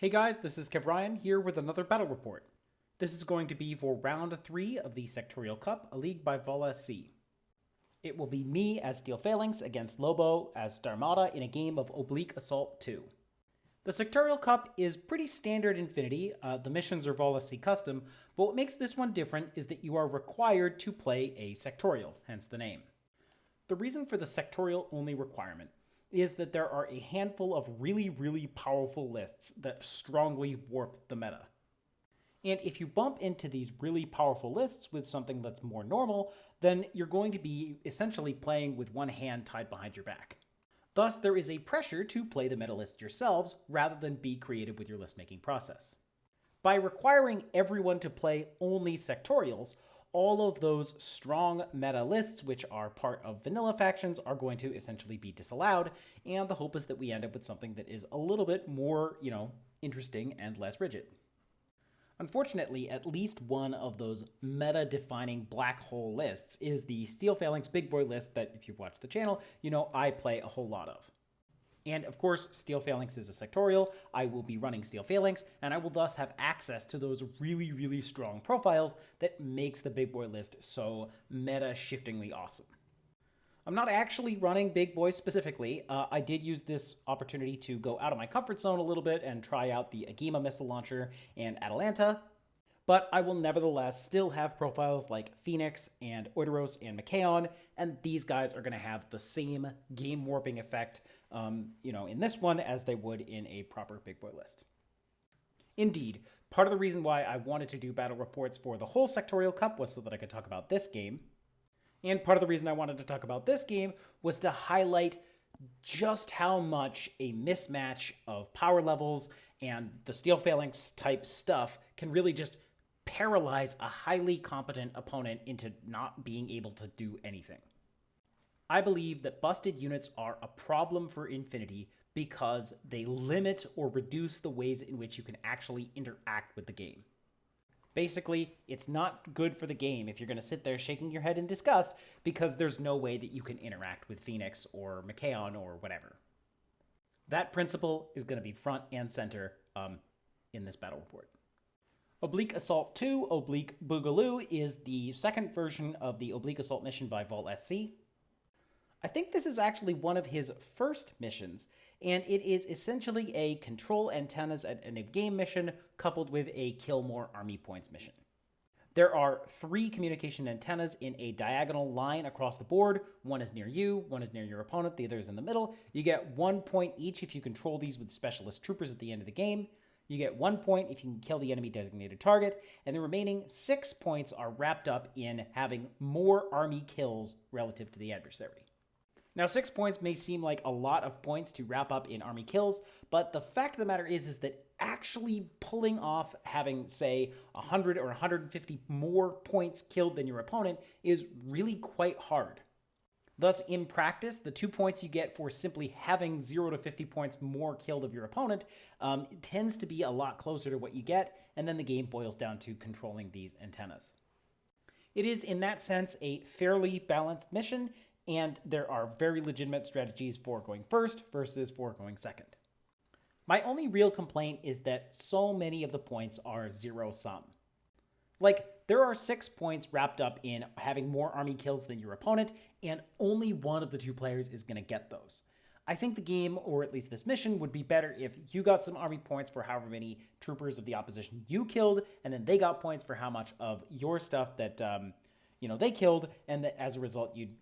Hey guys, this is Khavrion here with another battle report. This is going to be for round 3 of the Sectorial Cup, a league by Vaulsc. It will be me as Steel Phalanx against Lobo as Starmada in a game of Oblique Assault 2. The Sectorial Cup is pretty standard infiNity, the missions are Vaulsc custom, but what makes this one different is that you are required to play a sectorial, hence the name. The reason for the sectorial only requirement is that there are a handful of really powerful lists that strongly warp the meta. And if you bump into these really powerful lists with something that's more normal, then you're going to be essentially playing with one hand tied behind your back. Thus, there is a pressure to play the meta list yourselves rather than be creative with your list-making process. By requiring everyone to play only sectorials, all of those strong meta lists, which are part of vanilla factions, are going to essentially be disallowed, and the hope is that we end up with something that is a little bit more, interesting and less rigid. Unfortunately, at least one of those meta-defining black hole lists is the Steel Phalanx Big Boy list that, if you've watched the channel, you know I play a whole lot of. And of course, Steel Phalanx is a sectorial. I will be running Steel Phalanx, and I will thus have access to those really strong profiles that makes the Big Boy list so meta-shiftingly awesome. I'm not actually running Big Boy specifically. I did use this opportunity to go out of my comfort zone a little bit and try out the Agema missile launcher and Atalanta, but I will nevertheless still have profiles like Phoenix and Oideros and Machaon, and these guys are going to have the same game warping effect in this one as they would in a proper Big Boy list. Indeed, part of the reason why I wanted to do battle reports for the whole Sectorial Cup was so that I could talk about this game. And part of the reason I wanted to talk about this game was to highlight just how much a mismatch of power levels and the Steel Phalanx type stuff can really just paralyze a highly competent opponent into not being able to do anything. I believe that busted units are a problem for infiNity because they limit or reduce the ways in which you can actually interact with the game. Basically, it's not good for the game if you're going to sit there shaking your head in disgust because there's no way that you can interact with Phoenix or Machaon or whatever. That principle is going to be front and center in this battle report. Oblique Assault 2, Oblique Boogaloo, is the second version of the Oblique Assault mission by Vaulsc. I think this is actually one of his first missions, and it is essentially a control antennas at end of game mission coupled with a kill more army points mission. There are 3 communication antennas in a diagonal line across the board. One is near you, one is near your opponent, the other is in the middle. You get 1 point each if you control these with specialist troopers at the end of the game. You get 1 point if you can kill the enemy designated target, and the remaining 6 points are wrapped up in having more army kills relative to the adversary. Now, 6 points may seem like a lot of points to wrap up in army kills, but the fact of the matter is that actually pulling off having, say, 100 or 150 more points killed than your opponent is really quite hard. Thus, in practice, the 2 points you get for simply having 0 to 50 points more killed of your opponent tends to be a lot closer to what you get, and then the game boils down to controlling these antennas. It is, in that sense, a fairly balanced mission, and there are very legitimate strategies for going first versus for going second. My only real complaint is that so many of the points are zero-sum. Like, there are 6 points wrapped up in having more army kills than your opponent, and only one of the 2 players is going to get those. I think the game, or at least this mission, would be better if you got some army points for however many troopers of the opposition you killed, and then they got points for how much of your stuff that, they killed, and that as a result, you'd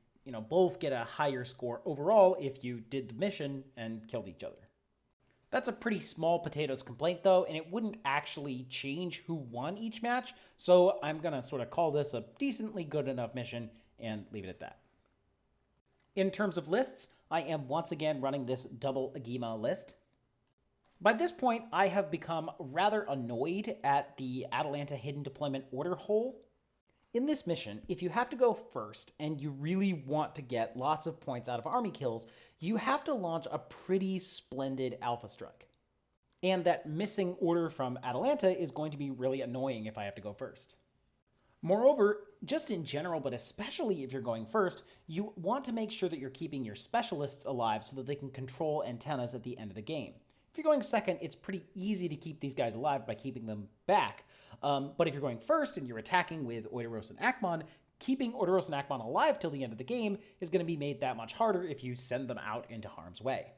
both get a higher score overall if you did the mission and killed each other. That's a pretty small potatoes complaint, though, and it wouldn't actually change who won each match, so I'm going to sort of call this a decently good enough mission and leave it at that. In terms of lists, I am once again running this double Agema list. By this point, I have become rather annoyed at the Atalanta hidden deployment order hole. In this mission, if you have to go first and you really want to get lots of points out of army kills, you have to launch a pretty splendid alpha strike. And that missing order from Atalanta is going to be really annoying if I have to go first. Moreover, just in general, but especially if you're going first, you want to make sure that you're keeping your specialists alive so that they can control antennas at the end of the game. If you're going second, it's pretty easy to keep these guys alive by keeping them back. But if you're going first and you're attacking with Oideros and Akmon, keeping Oideros and Akmon alive till the end of the game is going to be made that much harder if you send them out into harm's way.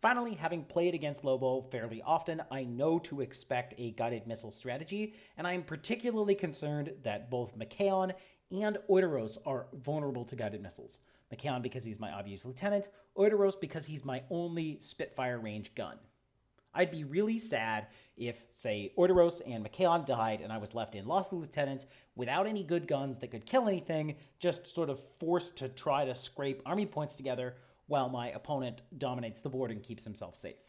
Finally, having played against Lobo fairly often, I know to expect a guided missile strategy, and I'm particularly concerned that both Machaon and Oideros are vulnerable to guided missiles. Machaon because he's my obvious lieutenant, Oideros because he's my only Spitfire range gun. I'd be really sad if, say, Oideros and Machaon died and I was left in Lost Lieutenant without any good guns that could kill anything, just sort of forced to try to scrape army points together while my opponent dominates the board and keeps himself safe.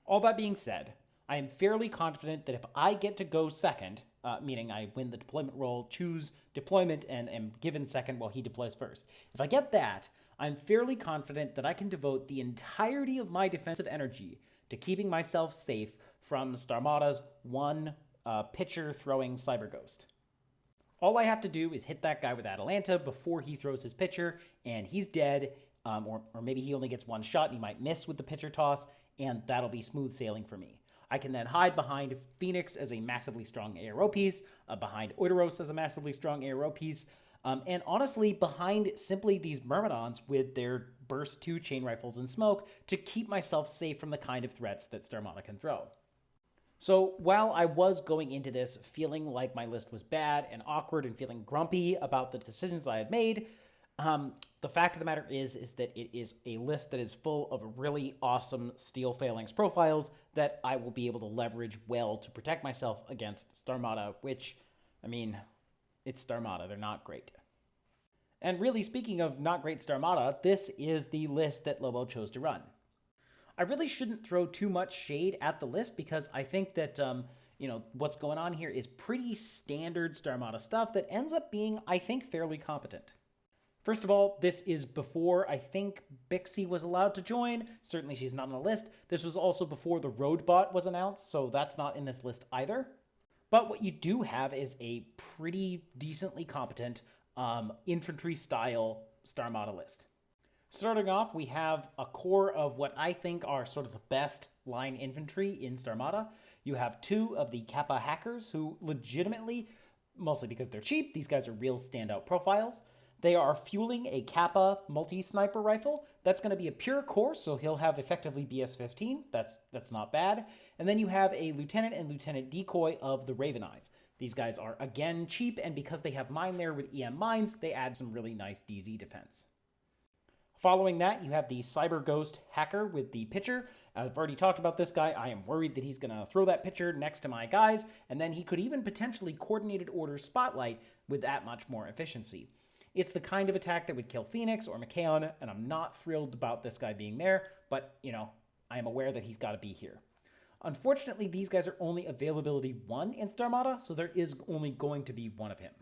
All that being said, I am fairly confident that if I get to go second, meaning I win the deployment roll, choose deployment, and am given second while he deploys first. If I get that, I'm fairly confident that I can devote the entirety of my defensive energy to keeping myself safe from Starmada's one pitcher throwing Cyber Ghost. All I have to do is hit that guy with Atalanta before he throws his pitcher, and he's dead, or maybe he only gets one shot and he might miss with the pitcher toss, and that'll be smooth sailing for me. I can then hide behind Phoenix as a massively strong ARO piece, behind Oideros as a massively strong ARO piece, and honestly behind simply these Myrmidons with their Burst 2 chain rifles and smoke to keep myself safe from the kind of threats that Starmada can throw. So while I was going into this feeling like my list was bad and awkward and feeling grumpy about the decisions I had made, the fact of the matter is that it is a list that is full of really awesome Steel Phalanx profiles that I will be able to leverage well to protect myself against Starmada, which, I mean, it's Starmada. They're not great. And really, speaking of not great Starmada, this is the list that Lobo chose to run. I really shouldn't throw too much shade at the list because I think that, what's going on here is pretty standard Starmada stuff that ends up being, I think, fairly competent. First of all, this is before I think Bixie was allowed to join. Certainly she's not on the list. This was also before the Roadbot was announced, so that's not in this list either. But what you do have is a pretty decently competent infantry-style Starmada list. Starting off, we have a core of what I think are sort of the best line infantry in Starmada. You have two of the Kappa hackers who legitimately, mostly because they're cheap, these guys are real standout profiles. They are fueling a Kappa multi-sniper rifle. That's going to be a pure core, so he'll have effectively BS-15. That's not bad. And then you have a lieutenant and lieutenant decoy of the Raven Eyes. These guys are, again, cheap, and because they have mine there with EM mines, they add some really nice DZ defense. Following that, you have the Cyber Ghost hacker with the pitcher. I've already talked about this guy. I am worried that he's going to throw that pitcher next to my guys, and then he could even potentially coordinated order Spotlight with that much more efficiency. It's the kind of attack that would kill Phoenix or Machaon, and I'm not thrilled about this guy being there, but, I am aware that he's got to be here. Unfortunately, these guys are only availability 1 in Starmada, so there is only going to be one of him.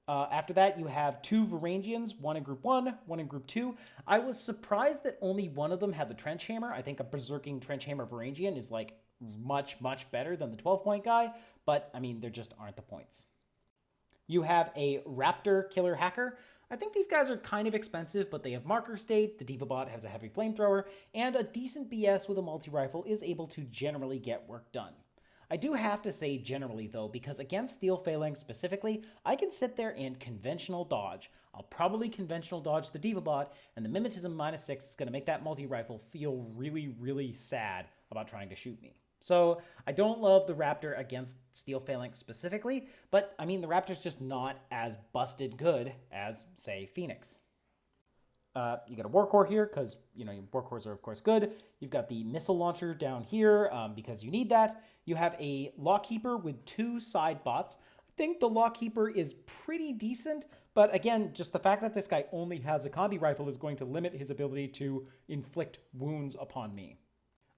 After that, you have two Varangians, one in Group 1, one in Group 2. I was surprised that only one of them had the Trench Hammer. I think a Berserking Trench Hammer Varangian is, much, much better than the 12-point guy, but, there just aren't the points. You have a Raptor Killer Hacker. I think these guys are kind of expensive, but they have Marker State, the Diva-Bot has a heavy flamethrower, and a decent BS with a multi-rifle is able to generally get work done. I do have to say generally, though, because against Steel Phalanx specifically, I can sit there and conventional dodge. I'll probably conventional dodge the Diva-Bot, and the Mimetism -6 is going to make that multi-rifle feel really, really sad about trying to shoot me. So I don't love the Raptor against Steel Phalanx specifically, but the Raptor's just not as busted good as, say, Phoenix. You got a War Core here because, your War Cores are, of course, good. You've got the missile launcher down here because you need that. You have a Lockkeeper with 2 side bots. I think the Lockkeeper is pretty decent, but again, just the fact that this guy only has a combi rifle is going to limit his ability to inflict wounds upon me.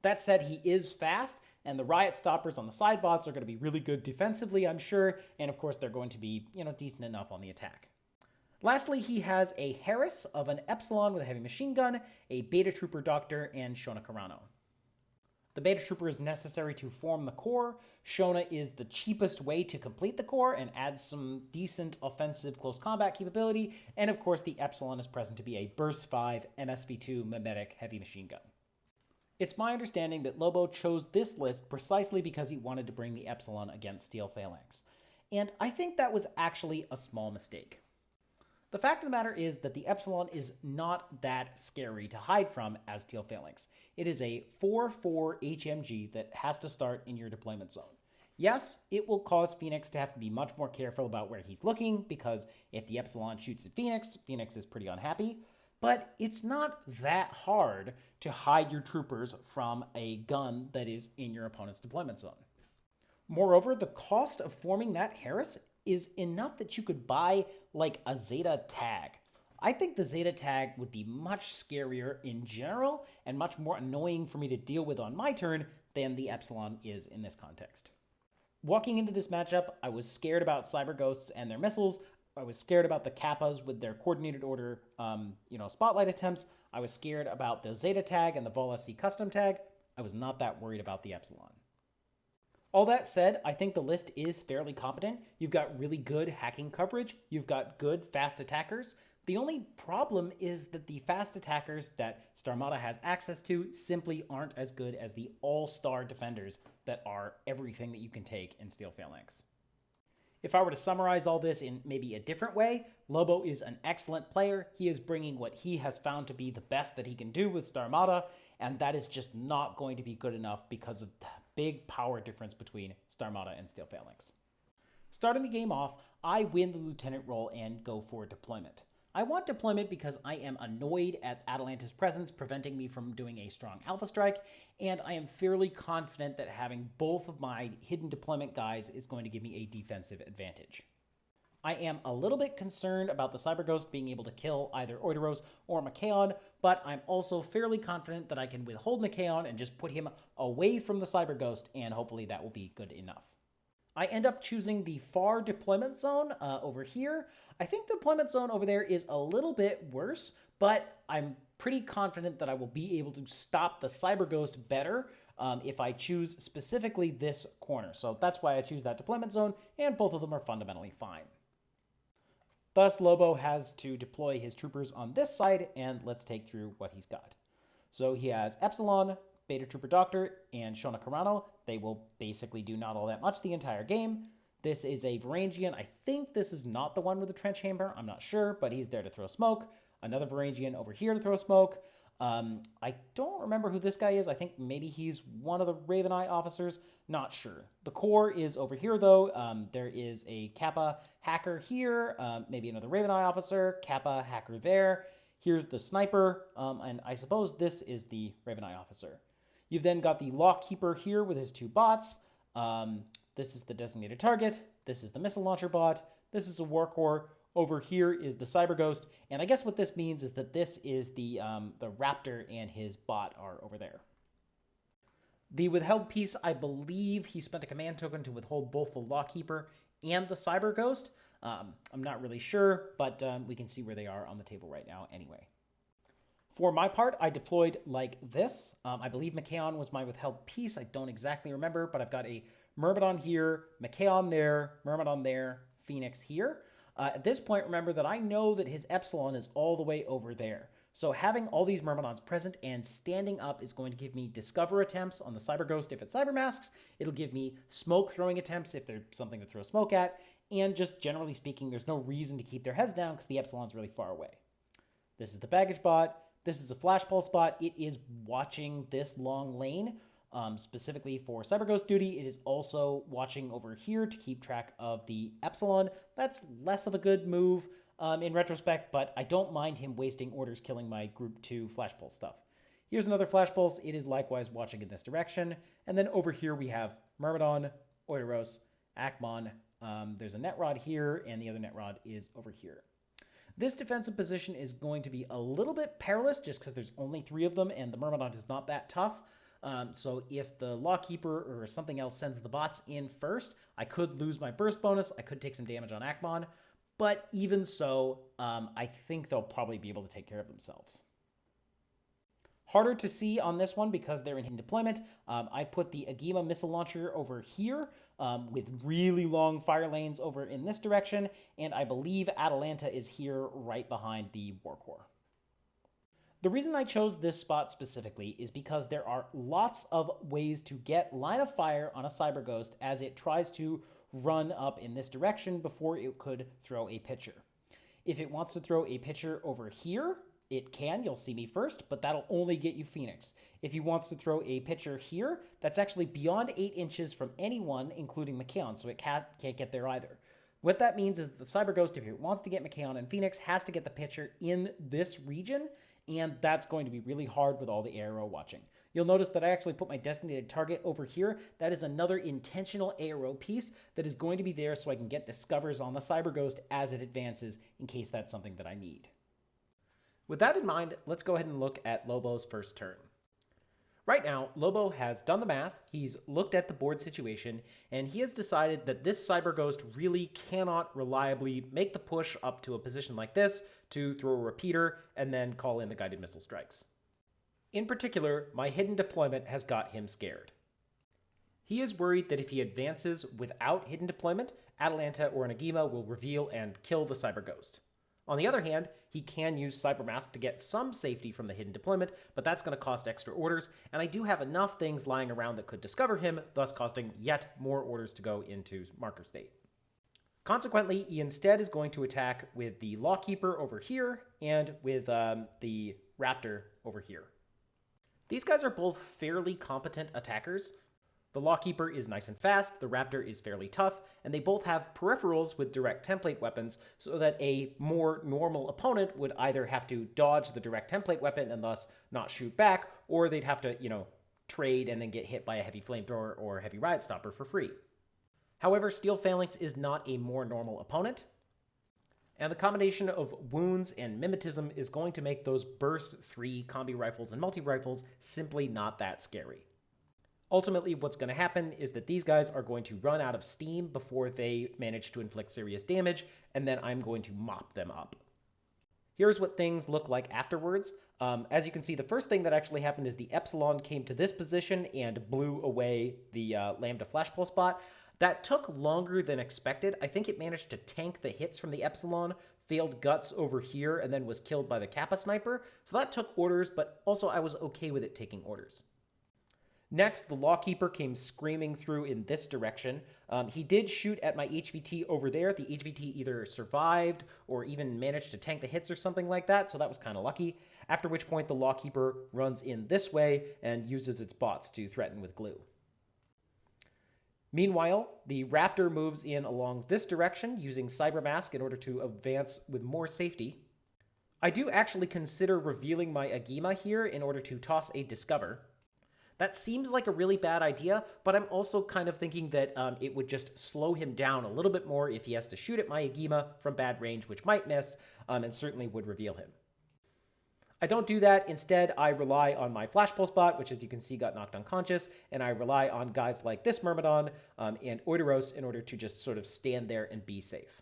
That said, he is fast, and the Riot Stoppers on the side bots are going to be really good defensively, I'm sure, and of course they're going to be, decent enough on the attack. Lastly, he has a Harris of an Epsilon with a heavy machine gun, a Beta Trooper Doctor, and Shona Carano. The Beta Trooper is necessary to form the core. Shona is the cheapest way to complete the core and adds some decent offensive close combat capability, and of course the Epsilon is present to be a Burst 5 MSV2 Mimetic heavy machine gun. It's my understanding that Lobo chose this list precisely because he wanted to bring the Epsilon against Steel Phalanx. And I think that was actually a small mistake. The fact of the matter is that the Epsilon is not that scary to hide from as Steel Phalanx. It is a 4/4 HMG that has to start in your deployment zone. Yes, it will cause Phoenix to have to be much more careful about where he's looking, because if the Epsilon shoots at Phoenix, Phoenix is pretty unhappy. But it's not that hard to hide your troopers from a gun that is in your opponent's deployment zone. Moreover, the cost of forming that Harris is enough that you could buy like a Zeta tag. I think the Zeta tag would be much scarier in general and much more annoying for me to deal with on my turn than the Epsilon is in this context. Walking into this matchup, I was scared about Cyber Ghosts and their missiles. I was scared about the Kappas with their coordinated order, spotlight attempts. I was scared about the Zeta tag and the Vaulsc custom tag. I was not that worried about the Epsilon. All that said, I think the list is fairly competent. You've got really good hacking coverage. You've got good fast attackers. The only problem is that the fast attackers that Starmada has access to simply aren't as good as the all-star defenders that are everything that you can take in Steel Phalanx. If I were to summarize all this in maybe a different way, Lobo is an excellent player. He is bringing what he has found to be the best that he can do with Starmada, and that is just not going to be good enough because of the big power difference between Starmada and Steel Phalanx. Starting the game off, I win the lieutenant role and go for deployment. I want deployment because I am annoyed at Atalanta's presence preventing me from doing a strong alpha strike, and I am fairly confident that having both of my hidden deployment guys is going to give me a defensive advantage. I am a little bit concerned about the Cyber Ghost being able to kill either Oideros or Machaon, but I'm also fairly confident that I can withhold Machaon and just put him away from the Cyber Ghost, and hopefully that will be good enough. I end up choosing the far deployment zone over here. I think the deployment zone over there is a little bit worse, but I'm pretty confident that I will be able to stop the Cyber Ghost better if I choose specifically this corner. So that's why I choose that deployment zone, and both of them are fundamentally fine. Thus, Lobo has to deploy his troopers on this side, and let's take through what he's got. So he has Epsilon, Beta Trooper Doctor, and Shona Carano. They will basically do not all that much the entire game. This is a Varangian. I think this is not the one with the trench chamber. I'm not sure, but he's there to throw smoke. Another Varangian over here to throw smoke. I don't remember who this guy is. I think maybe he's one of the Raven Eye officers. Not sure. The core is over here, though. There is a Kappa hacker here, maybe another Raven Eye officer, Kappa hacker there. Here's the sniper, and I suppose this is the Raven Eye officer. You've then got the Lockkeeper here with his two bots. This is the designated target. This is the missile launcher bot. This is a war core. Over here is the Cyber Ghost. And I guess what this means is that this is the Raptor and his bot are over there. The withheld piece, I believe he spent a command token to withhold both the Lockkeeper and the Cyber Ghost. I'm not really sure, but we can see where they are on the table right now anyway. For my part, I deployed like this. I believe Machaon was my withheld piece. I don't exactly remember, but I've got a Myrmidon here, Machaon there, Myrmidon there, Phoenix here. At this point, remember that I know that his Epsilon is all the way over there. So having all these Myrmidons present and standing up is going to give me Discover attempts on the Cyber Ghost if it Cyber Masks. It'll give me smoke throwing attempts if there's something to throw smoke at. And just generally speaking, there's no reason to keep their heads down because the Epsilon's really far away. This is the baggage bot. This is a flash pulse bot. It is watching this long lane. Specifically for Cyber Ghost duty. It is also watching over here to keep track of the Epsilon. That's less of a good move in retrospect, but I don't mind him wasting orders killing my Group 2 Flash Pulse stuff. Here's another Flash Pulse. It is likewise watching in this direction. And then over here we have Myrmidon, Oideros, Akmon. There's a Netrod here, and the other Netrod is over here. This defensive position is going to be a little bit perilous just because there's only 3 of them, and the Myrmidon is not that tough. So if the Lockkeeper or something else sends the bots in first, I could lose my burst bonus. I could take some damage on Akmon. But even so, I think they'll probably be able to take care of themselves. Harder to see on this one because they're in hidden deployment. I put the Agema missile launcher over here with really long fire lanes over in this direction. And I believe Atalanta is here right behind the War Core. The reason I chose this spot specifically is because there are lots of ways to get line of fire on a Cyber Ghost as it tries to run up in this direction before it could throw a pitcher. If it wants to throw a pitcher over here, it can. You'll see me first, but that'll only get you Phoenix. If he wants to throw a pitcher here, that's actually beyond 8 inches from anyone, including McKeon, so it can't get there either. What that means is that the Cyber Ghost, if it wants to get McKeon and Phoenix, has to get the pitcher in this region, and that's going to be really hard with all the ARO watching. You'll notice that I actually put my designated target over here. That is another intentional ARO piece that is going to be there so I can get discovers on the Cyber Ghost as it advances in case that's something that I need. With that in mind, let's go ahead and look at Lobo's first turn. Right now, Lobo has done the math, he's looked at the board situation, and he has decided that this Cyber Ghost really cannot reliably make the push up to a position like this to throw a repeater and then call in the guided missile strikes. In particular, my hidden deployment has got him scared. He is worried that if he advances without hidden deployment, Atalanta or an Agema will reveal and kill the Cyber Ghost. On the other hand, he can use Cybermask to get some safety from the hidden deployment, but that's going to cost extra orders, and I do have enough things lying around that could discover him, thus costing yet more orders to go into marker state. Consequently, he instead is going to attack with the Lawkeeper over here and with the Raptor over here. These guys are both fairly competent attackers. The Lawkeeper is nice and fast, the Raptor is fairly tough, and they both have peripherals with direct template weapons so that a more normal opponent would either have to dodge the direct template weapon and thus not shoot back, or they'd have to, trade and then get hit by a heavy flamethrower or heavy riot stopper for free. However, Steel Phalanx is not a more normal opponent, and the combination of wounds and mimetism is going to make those burst 3 combi rifles and multi-rifles simply not that scary. Ultimately, what's going to happen is that these guys are going to run out of steam before they manage to inflict serious damage, and then I'm going to mop them up. Here's what things look like afterwards. As you can see, the first thing that actually happened is the Epsilon came to this position and blew away the Lambda Flash Pulse bot. That took longer than expected. I think it managed to tank the hits from the Epsilon, failed guts over here, and then was killed by the Kappa Sniper. So that took orders, but also I was okay with it taking orders. Next, the Lawkeeper came screaming through in this direction. He did shoot at my HVT over there. The HVT either survived or even managed to tank the hits or something like that, so that was kind of lucky. After which point, the Lawkeeper runs in this way and uses its bots to threaten with glue. Meanwhile, the Raptor moves in along this direction using Cybermask in order to advance with more safety. I do actually consider revealing my Agema here in order to toss a Discover. That seems like a really bad idea, but I'm also kind of thinking that it would just slow him down a little bit more if he has to shoot at my Agema from bad range, which might miss, and certainly would reveal him. I don't do that. Instead, I rely on my Flash Pulse bot, which as you can see got knocked unconscious, and I rely on guys like this Myrmidon and Oideros in order to just sort of stand there and be safe.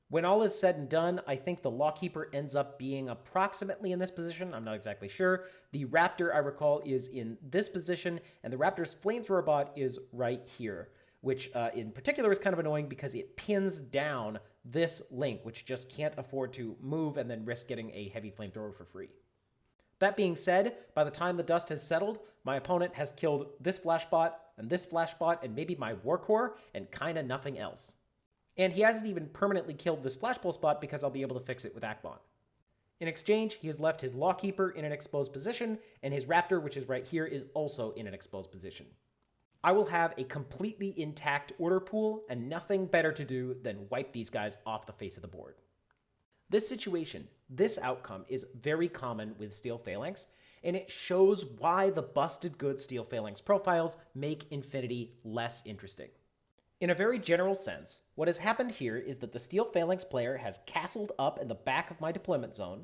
When all is said and done, I think the Lawkeeper ends up being approximately in this position. I'm not exactly sure. The Raptor, I recall, is in this position, and the Raptor's Flamethrower bot is right here, which in particular is kind of annoying because it pins down this link, which just can't afford to move and then risk getting a heavy Flamethrower for free. That being said, by the time the dust has settled, my opponent has killed this Flashbot and this Flashbot and maybe my War Core and kinda nothing else. And he hasn't even permanently killed this Flash Pulse bot because I'll be able to fix it with Akbon. In exchange, he has left his Lawkeeper in an exposed position, and his Raptor, which is right here, is also in an exposed position. I will have a completely intact order pool, and nothing better to do than wipe these guys off the face of the board. This situation, this outcome, is very common with Steel Phalanx, and it shows why the busted good Steel Phalanx profiles make infiNity less interesting. In a very general sense, what has happened here is that the Steel Phalanx player has castled up in the back of my deployment zone,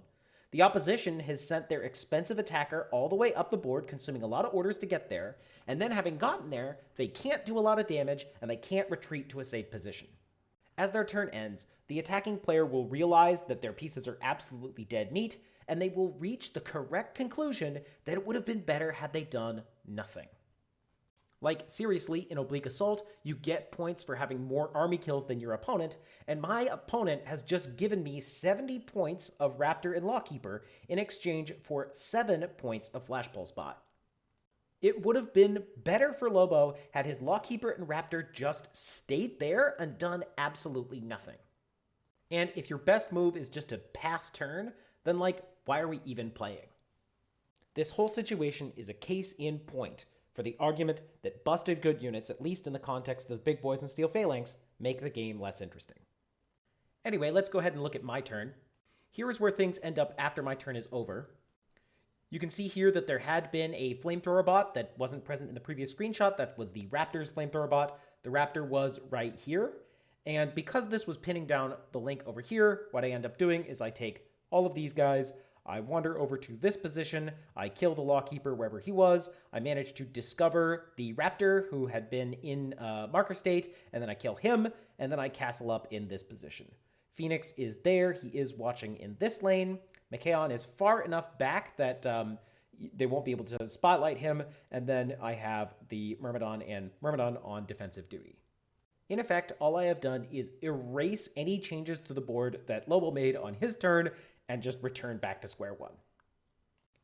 the opposition has sent their expensive attacker all the way up the board, consuming a lot of orders to get there, and then having gotten there, they can't do a lot of damage, and they can't retreat to a safe position. As their turn ends, the attacking player will realize that their pieces are absolutely dead meat, and they will reach the correct conclusion that it would have been better had they done nothing. Like, seriously, in Oblique Assault, you get points for having more army kills than your opponent, and my opponent has just given me 70 points of Raptor and Lawkeeper in exchange for 7 points of Flash Pulse Bot. It would have been better for Lobo had his Lawkeeper and Raptor just stayed there and done absolutely nothing. And if your best move is just to pass turn, then like, why are we even playing? This whole situation is a case in point for the argument that busted good units, at least in the context of the big boys and Steel Phalanx, make the game less interesting. Anyway, let's go ahead and look at my turn. Here is where things end up after my turn is over. You can see here that there had been a flamethrower bot that wasn't present in the previous screenshot. That was the Raptor's flamethrower bot. The Raptor was right here. And because this was pinning down the link over here, what I end up doing is I take all of these guys, I wander over to this position, I kill the Lawkeeper wherever he was, I manage to discover the Raptor who had been in marker state, and then I kill him, and then I castle up in this position. Phoenix is there, he is watching in this lane. Machaon is far enough back that they won't be able to spotlight him, and then I have the Myrmidon and Myrmidon on defensive duty. In effect, all I have done is erase any changes to the board that Lobo made on his turn and just return back to square one.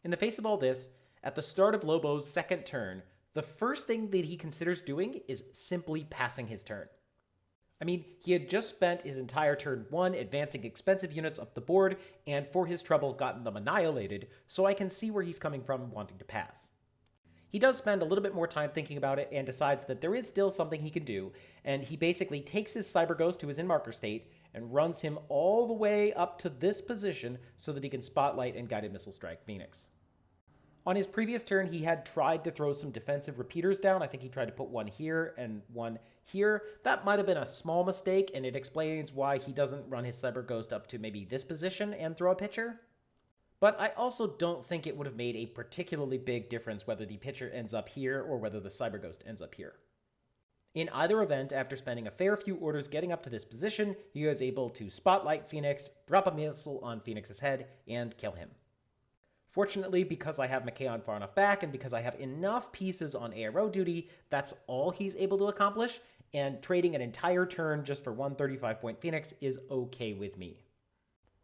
In the face of all this, at the start of Lobo's second turn, the first thing that he considers doing is simply passing his turn. I mean, he had just spent his entire turn 1 advancing expensive units up the board, and for his trouble gotten them annihilated, so I can see where he's coming from wanting to pass. He does spend a little bit more time thinking about it and decides that there is still something he can do, and he basically takes his Cyber Ghost, who is in marker state, and runs him all the way up to this position so that he can spotlight and guided missile strike Phoenix. On his previous turn, he had tried to throw some defensive repeaters down. I think he tried to put one here and one here. That might have been a small mistake, and it explains why he doesn't run his Cyber Ghost up to maybe this position and throw a pitcher. But I also don't think it would have made a particularly big difference whether the pitcher ends up here or whether the Cyber Ghost ends up here. In either event, after spending a fair few orders getting up to this position, he was able to spotlight Phoenix, drop a missile on Phoenix's head, and kill him. Fortunately, because I have Machaon far enough back, and because I have enough pieces on ARO duty, that's all he's able to accomplish, and trading an entire turn just for one 35-point Phoenix is okay with me.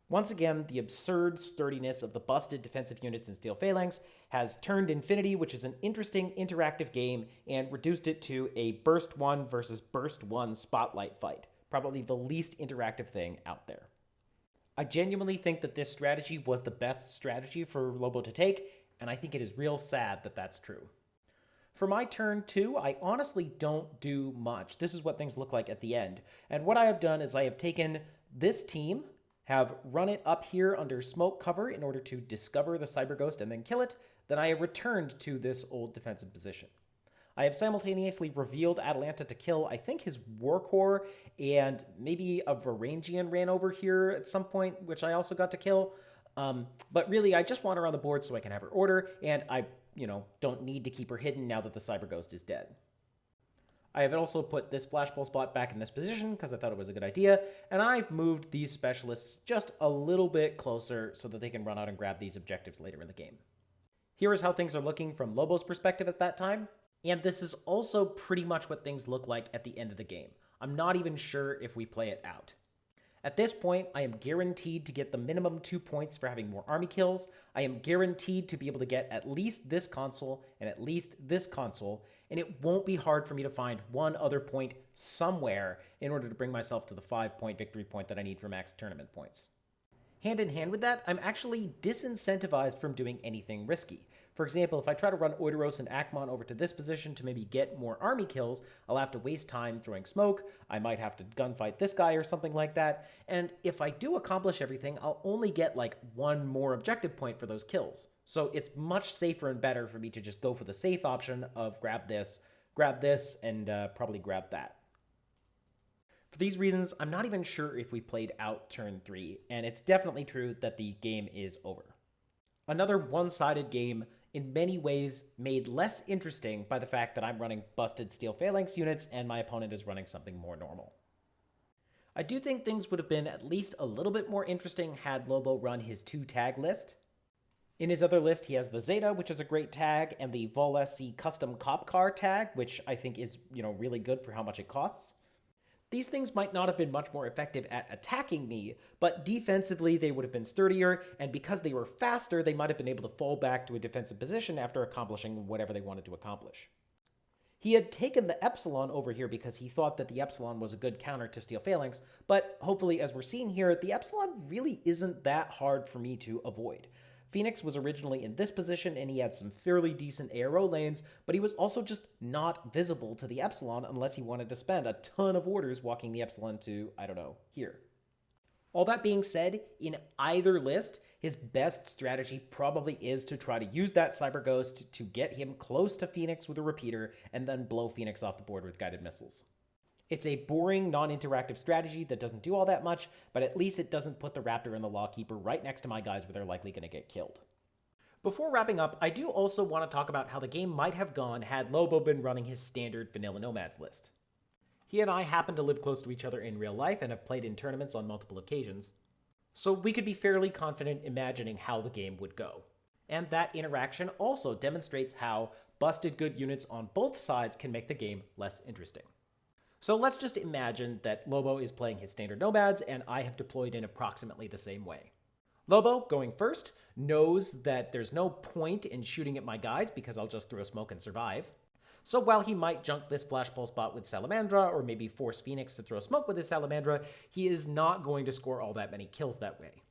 Once again, the absurd sturdiness of the busted defensive units in Steel Phalanx has turned infiNity, which is an interesting interactive game, and reduced it to a Burst 1 versus Burst 1 spotlight fight, probably the least interactive thing out there. I genuinely think that this strategy was the best strategy for Lobo to take, and I think it is real sad that that's true. For my turn 2, I honestly don't do much. This is what things look like at the end. And what I have done is I have taken this team, have run it up here under smoke cover in order to discover the Cyber Ghost and then kill it, then I have returned to this old defensive position. I have simultaneously revealed Atalanta to kill, I think, his Warcore, and maybe a Varangian ran over here at some point, which I also got to kill. But really, I just want her on the board so I can have her order, and I, don't need to keep her hidden now that the Cyber Ghost is dead. I have also put this Flash Pulse bot back in this position because I thought it was a good idea, and I've moved these specialists just a little bit closer so that they can run out and grab these objectives later in the game. Here is how things are looking from Lobo's perspective at that time, and this is also pretty much what things look like at the end of the game. I'm not even sure if we play it out. At this point, I am guaranteed to get the minimum 2 points for having more army kills. I am guaranteed to be able to get at least this console and at least this console, and it won't be hard for me to find one other point somewhere in order to bring myself to the 5-point victory point that I need for max tournament points. Hand in hand with that, I'm actually disincentivized from doing anything risky. For example, if I try to run Oideros and Akmon over to this position to maybe get more army kills, I'll have to waste time throwing smoke, I might have to gunfight this guy or something like that, and if I do accomplish everything, I'll only get like one more objective point for those kills. So it's much safer and better for me to just go for the safe option of grab this, and probably grab that. For these reasons, I'm not even sure if we played out turn 3, and it's definitely true that the game is over. Another one-sided game, in many ways made less interesting by the fact that I'm running busted Steel Phalanx units and my opponent is running something more normal. I do think things would have been at least a little bit more interesting had Lobo run his 2-tag list. In his other list, he has the Zeta, which is a great tag, and the Vaulsc custom cop car tag, which I think is, really good for how much it costs. These things might not have been much more effective at attacking me, but defensively they would have been sturdier, and because they were faster, they might have been able to fall back to a defensive position after accomplishing whatever they wanted to accomplish. He had taken the Epsilon over here because he thought that the Epsilon was a good counter to Steel Phalanx, but hopefully, as we're seeing here, the Epsilon really isn't that hard for me to avoid. Phoenix was originally in this position, and he had some fairly decent ARO lanes, but he was also just not visible to the Epsilon unless he wanted to spend a ton of orders walking the Epsilon to, here. All that being said, in either list, his best strategy probably is to try to use that Cyber Ghost to get him close to Phoenix with a repeater and then blow Phoenix off the board with guided missiles. It's a boring, non-interactive strategy that doesn't do all that much, but at least it doesn't put the Raptor and the Lawkeeper right next to my guys where they're likely going to get killed. Before wrapping up, I do also want to talk about how the game might have gone had Lobo been running his standard Vanilla Nomads list. He and I happen to live close to each other in real life and have played in tournaments on multiple occasions, so we could be fairly confident imagining how the game would go. And that interaction also demonstrates how busted good units on both sides can make the game less interesting. So let's just imagine that Lobo is playing his standard Nomads and I have deployed in approximately the same way. Lobo, going first, knows that there's no point in shooting at my guys because I'll just throw smoke and survive. So while he might junk this Flash Pulse bot with Salamandra or maybe force Phoenix to throw smoke with his Salamandra, he is not going to score all that many kills that way.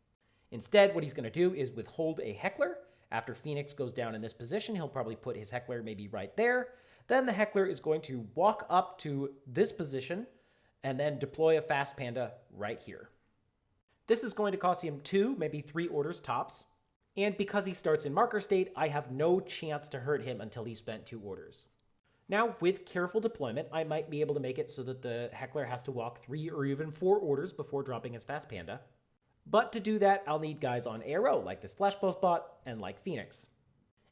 Instead, what he's going to do is withhold a Heckler. After Phoenix goes down in this position, he'll probably put his Heckler maybe right there. Then the Heckler is going to walk up to this position and then deploy a Fast Panda right here. This is going to cost him 2, maybe 3 orders tops. And because he starts in marker state, I have no chance to hurt him until he's spent 2 orders. Now, with careful deployment, I might be able to make it so that the Heckler has to walk 3 or even 4 orders before dropping his Fast Panda. But to do that, I'll need guys on ARO, like this Flash Pulse bot, and like Phoenix.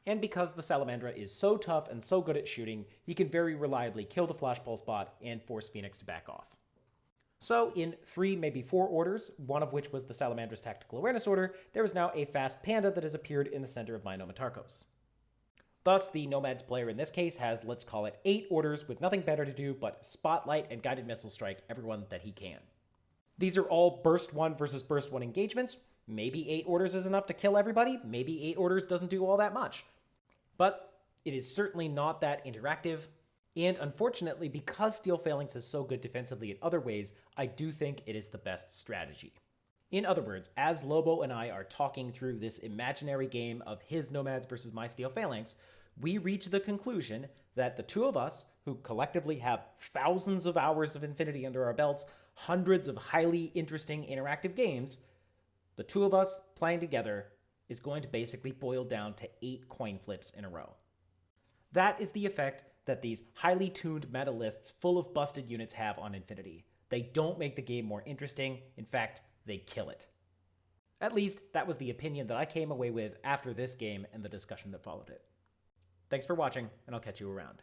And because the Salamandra is so tough and so good at shooting, he can very reliably kill the Flash Pulse bot and force Phoenix to back off. So in 3, maybe 4 orders, one of which was the Salamandra's Tactical Awareness order, there is now a Fast Panda that has appeared in the center of my Nomatarkos. Thus, the Nomads player in this case has, let's call it, 8 orders with nothing better to do but Spotlight and Guided Missile Strike everyone that he can. These are all Burst 1 versus Burst 1 engagements. Maybe 8 orders is enough to kill everybody. Maybe 8 orders doesn't do all that much. But it is certainly not that interactive. And unfortunately, because Steel Phalanx is so good defensively in other ways, I do think it is the best strategy. In other words, as Lobo and I are talking through this imaginary game of his Nomads versus my Steel Phalanx, we reach the conclusion that the two of us, who collectively have thousands of hours of infiNity under our belts, hundreds of highly interesting interactive games, the two of us playing together is going to basically boil down to 8 coin flips in a row. That is the effect that these highly tuned meta lists full of busted units have on infiNity. They don't make the game more interesting. In fact, they kill it. At least, that was the opinion that I came away with after this game and the discussion that followed it. Thanks for watching, and I'll catch you around.